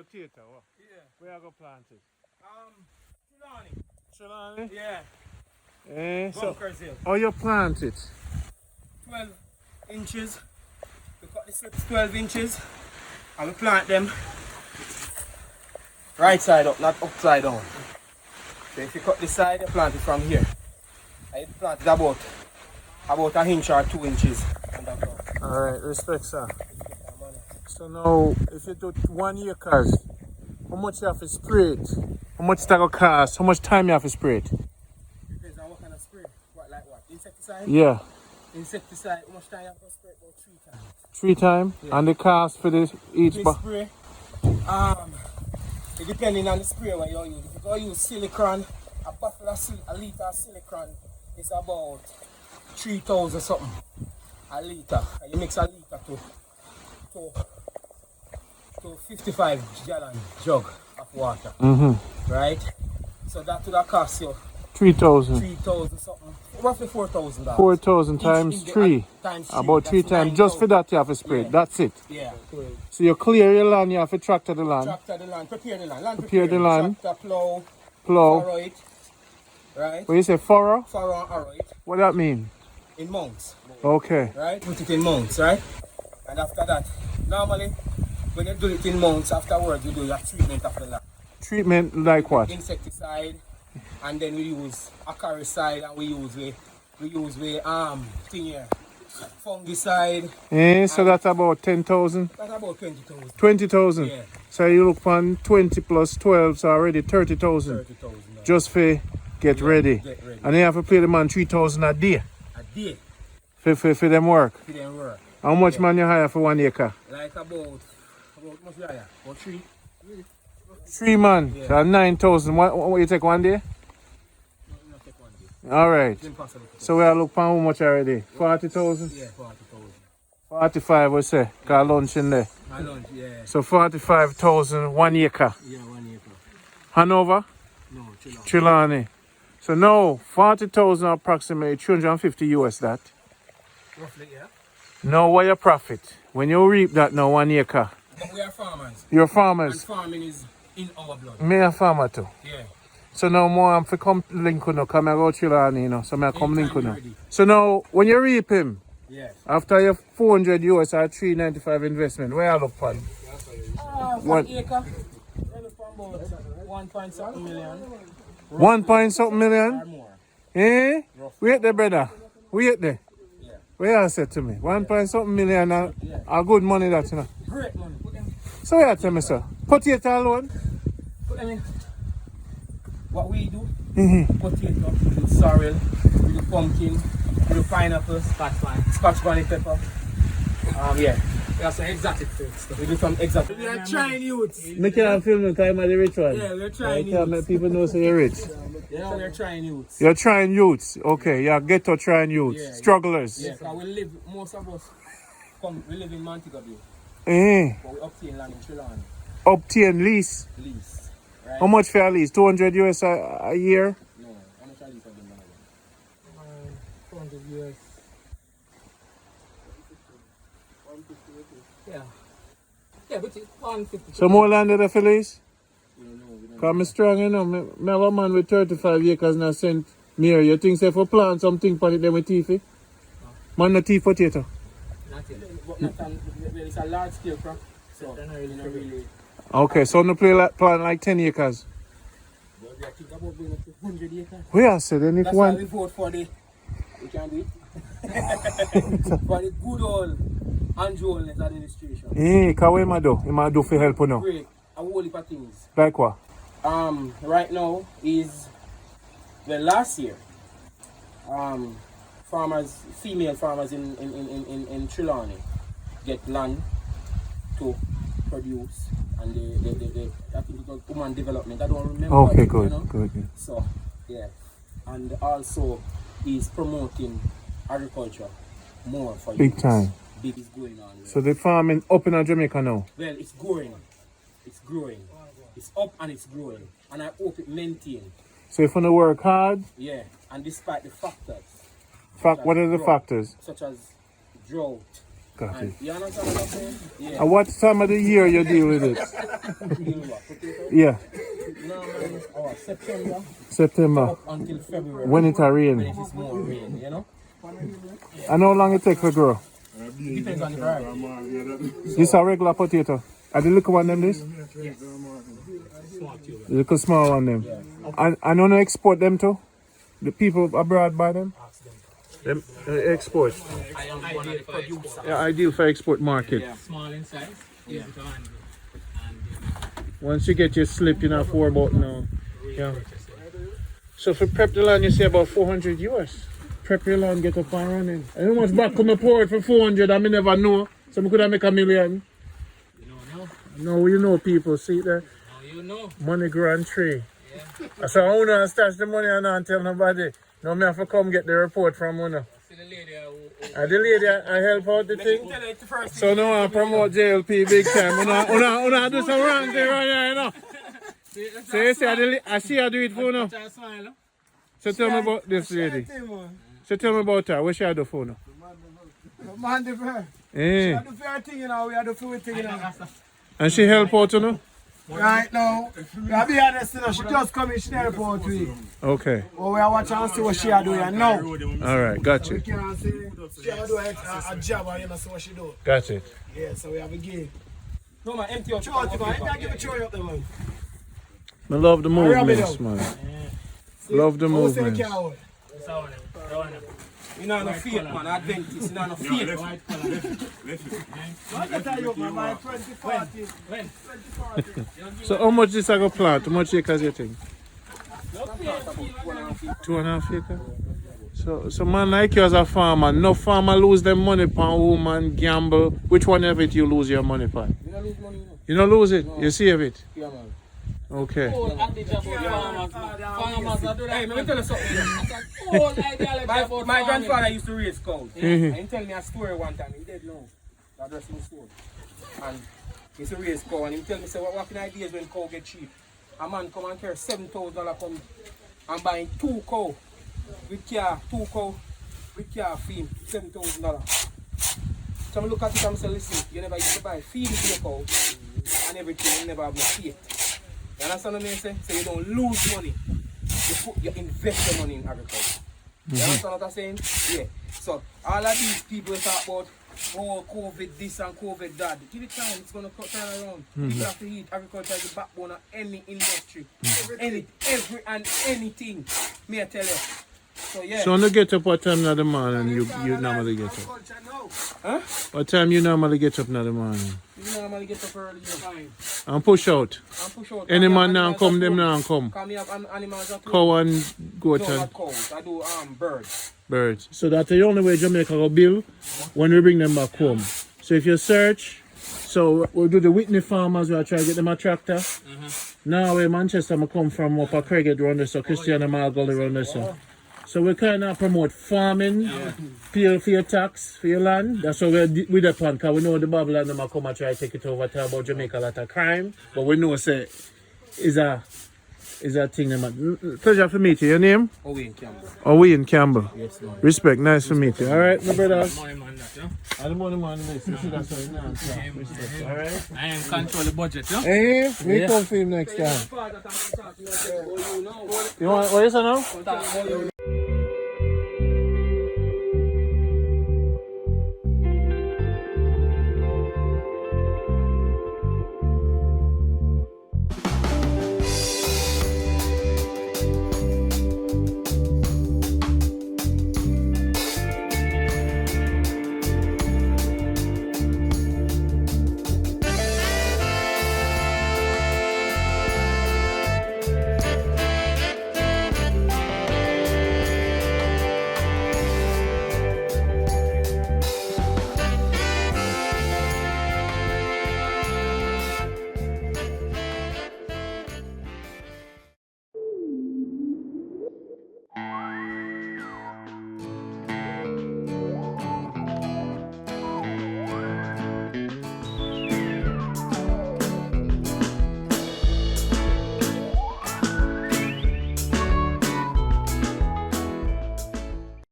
potato. Yeah. Where I go plant it? Trelawney. Trelawney? Yeah. So Bunkers Hill. how you plant it? 12 inches. We cut the slips 12 inches. And we plant them right side up, not upside down. So if you cut this side, you plant it from here. And you plant it about an inch or 2 inches underground. Alright, respect sir. So now if you do 1 acres, how much you have to spray it? How much that gonna cost? How much time you have to spray it? Depends on what kind of spray. Like what? Insecticide? Yeah. Insecticide, how much time you have to spray it? About 3 times. 3 times? Yeah. And the cost for this each This box? spray, it depending on the spray what you use. If you go use silicon, a bottle of a liter of silicon is about 3,000 something a liter. And you mix a liter to 55 gallon jug of water. Right? So that would have cost you 3,000. 3,000 something, roughly $4,000. 4,000 times 3. Times About 3 that's times. Just for 9,000. that you have to spray it. Yeah. That's it. Yeah. So you clear your land, you have to tractor the land. Tractor the land, prepare the land. Prepare the land. Tractor, plow, Plow. furrow it. Right? When you say furrow, Furrow and harrow it what that mean? in mounts. Okay. Right? Put it in mounts, right? And after that, normally when you do it in mounts, afterwards you do your treatment of the land. Treatment like what? Insecticide, and then we use acaricide, and we use thing here, fungicide. So that's about 10,000? That's about 20,000. 20,000? Yeah. So you look on 20 plus 12, so already 30,000. 30,000. Just for get ready. Get ready. And then you have to pay the man 3,000 a day A day for them work. for them work. How much man you hire for 1 acre? Like about much higher? About 3. 3 man, Yeah. so 9,000. What you take 1 day? Not take 1 day. Alright. It's impossible. So we are looking for how much already? 40,000? Yeah, 40,000. 45 we say, got lunch in there. My lunch, yeah. So 45,000, 1 acre. Yeah, 1 acre. Hanover, No, chill out. Trelawney. So now 40,000 approximately 350 US that. Roughly, yeah. Now what your profit? When you reap that now 1 acre. But we are farmers. You're And farmers. farming is in our blood. Me a farmer too. Yeah. So now more I'm for come link you now, come I go Trelawney, you know. So I come link you now. Ready. So now when you reap him, Yeah. after your 400 US or 395 investment, where you look for? One acre. We look for about 1 point something million 1 point something million? or more. Eh? Wait there, brother. Wait there. Yeah. Where you said to me? 1 point something million a good money that, you know. Great money. So where you tell me, sir? Potato alone? Put them in. What we do, Mm-hmm. potato, we do sorrel, we do pumpkin, we do pineapple, Scotch bonnet pepper. Yeah. We have some exotic fruits. We do some exotic. We are trying youths. Me can't film the time of the rich one. Yeah, we're I trying can't make youths. people know so you're rich. Yeah, we're trying youths. You're trying youths. Okay, you're ghetto trying youths. Yeah, Strugglers. Yeah, because we live, most of us we live in Montego Bay, Eh. but we obtain land in Trelawney. Obtain lease. Lease. Right? How much for a lease? 200 US a year? No, how much are lease have been done? 200 years. Yeah. Yeah, but it's 150. So more land at the lease? We don't know. We don't Because I'm strong, you know. Me have a man with 35 acres in a St. Mary. You think say for plant something for it then with teeth, eh? Man no teeth potato. Not yet. But not on, it's a large scale crop. So, you know, really. Okay, so no plant like 10 acres. But we are thinking about going up to 100 acres. Where I said, then if That's why one. we vote for the. We can do it. For the good old Andrew Holness administration. Eh, because what am do? Am do for help or no? Great. A whole heap of things. Like what? Right now is last year. Female farmers in Trelawney get land to produce, and they I think it was woman development. I don't remember. Okay, it, good, you know? good. So yeah, and also is promoting agriculture more for Big youths. time. Big is going on. So the farming up in Jamaica now. Well, it's growing. It's growing. It's up and it's growing, and I hope it maintains. So if you want to work hard, Yeah, and despite the factors. what are the factors? Such as drought, Copy. You understand what I'm saying? Yeah. And what time of the year you deal with it? Deal with what? Potato? Yeah, Normally, September September. up until February. When it a When rain. it is more rain, you know? And how long it take for grow? Depends on the variety. This a regular potato. Are the little one them this? The little small one them. And on export them too? The people abroad buy them? Them export. I am one of the producers. Yeah, ideal for export market. Yeah. Small in size, easy to handle, Once you get your slip, you know, for about now. Yeah. purchase it. So for prep the land, you say about 400 US. Prep your land, get up and running. And how much back come pour for 400? I may never know. So I could have make $1 million. You don't know. No, you know people. See there? Now you know. Money grand tree. Yeah. So I want to stash the money and not tell nobody. No, me have to come get the report from one. See the lady The lady, I help out the thing. Tell it first. So now I promote JLP big time. Una do some wrong thing right here, you know. So you see, I see her do it for now. Try smile. So tell me about this lady. So tell me about her. What she do for now? Man, the fair. Eh. I do fair thing, you know. We are the fair thing, you know. And she help out, you know? Right now, I'll be honest, you know. She just come in, she never report to me. Okay. But we are watching and see what she are doing now. All right. Got We you. can see she are doing a job and you know, see what she do. Got it. Yeah, so we have a game. No, man, empty up. Show it to man. I give it show up there, man. I love the Hurry up, movements, man. Love the Who say movements. can't hold? You know, no faith, man. Adventist. You know, no faith. I can tell you, man, by 2040. When? 2040. So how much this I go plant? How much acres you think? 2.5 acres. So man like you as a farmer, no farmer lose them money on woman, gamble. Which one of it you lose your money for? You don't lose money, you know. You don't lose it, you save it. Yeah, man. Okay. Whole adage about farmers. Farmers are doing Hey, that. let me tell you something. Whole ideology about My farming. grandfather used to raise cows. Mhm. And he tell me a story one time. He dead now. That was his story. And he used to raise cow. And he tell me, say, what kind of ideas when cow get cheap? A man come and carry $7,000 come and buying 2 cow with car, 2 cow with car feed, $7,000. So I look at it and say, listen, you never used to buy feed for your cow and everything, you never have no faith. You understand what I say? So you don't lose money. You invest your money in agriculture. You understand what I'm saying? Yeah. So all of these people talk about, oh, COVID this and COVID that. Give it time, it's going to turn around. People have to eat. Agriculture is the backbone of any industry. Every and anything. Me I tell you. So yeah. So when you get up, what time in the morning you normally get up? Agriculture now. Huh? What time you normally get up in the morning? You normally get up early, you know. And push out. And push out. Any Come man here, now animals come, at them home. now come. Come here, animals at home. Cow and goat No, and not cows. I do birds. birds. So that's the only way Jamaica will build when we bring them back home. So if you search, so we'll do the Whitney farmers, we'll try to get them a tractor. Now where Manchester I come from up a Craighead round there, so Christian and Margolly round there. So we kind of promote farming, pay for your tax, for your land. That's what we're the plan, because we know the Babylon them a come and try to take it over, talk about Jamaica, a lot of crime. But we know say is a thing. Pleasure for meeting you. Your name? Owen Campbell. Owen Campbell. Yes, man. Respect, nice to meet you. All right, my brothers. Money man that, yeah? I don't want to man this. You see that's what it is. Respect. All right. I am control the budget, yeah? Hey, we come for him next time. Father, I'm talking to you. You want what is it now?